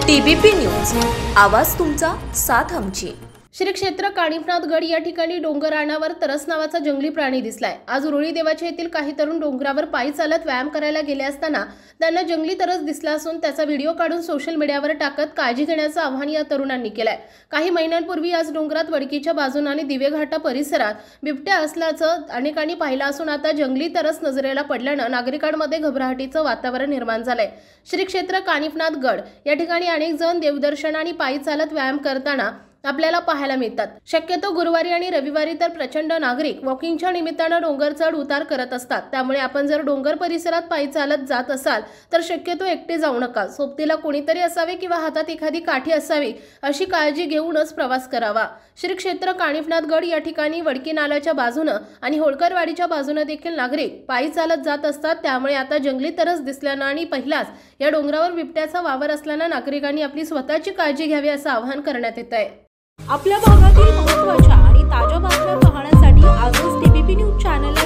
TBP news, आवाज तुमचा, साथ आमची। श्री क्षेत्र कानिफनाथगड या ठिकाणी डोंगराणावर तरस नावाचा जंगली प्राणी दिसलाय। आज उरुळी देवाच्या येथील काही तरुण डोंगरावर पायी चालत व्यायाम करायला गेले असताना त्यांना जंगली तरस दिसला असून त्याचा व्हिडिओ काढून सोशल मीडियावर टाकत काळजी घेण्याचं आवाहन या तरुणांनी केलंय। काही महिन्यांपूर्वी आज डोंगरात वडकीच्या बाजूने आणि दिवेघाटा परिसरात बिबट्या असल्याचं अनेकांनी पाहिलं असून आता जंगली तरस नजरेला पडल्यानं नागरिकांमध्ये घबराहटीचं वातावरण निर्माण झालंय। श्री क्षेत्र कानिफनाथगड या ठिकाणी अनेक जण देवदर्शन आणि पायी चालत व्यायाम करताना आपल्याला पाहायला मिळतात। शक्यतो गुरुवारी आणि रविवारी तर प्रचंड नागरिक वॉकिंगच्या निमित्तानं डोंगर चढ उतार करत असतात। त्यामुळे आपण जर डोंगर परिसरात पायी चालत जात असाल तर शक्यतो एकटे जाऊ नका। सोबतीला कोणीतरी असावे किंवा हातात एखादी काठी असावी अशी काळजी घेऊनच प्रवास करावा। श्री क्षेत्र कानिफनाथगड या ठिकाणी वडकी नाल्याच्या बाजूने आणि होळकरवाडीच्या बाजूने देखील नागरिक पायी चालत जात असतात। त्यामुळे आता जंगली तरस दिसल्यानं आणि पहिलाच या डोंगरावर बिबट्याचा वावर असल्यानं नागरिकांनी आपली स्वतःची काळजी घ्यावी असं आवाहन करण्यात येत आहे। आपल्या भागातील महत्त्वाच्या आणि ताज्या बातम्या पाहण्यासाठी आजच TBP न्यूज चॅनलला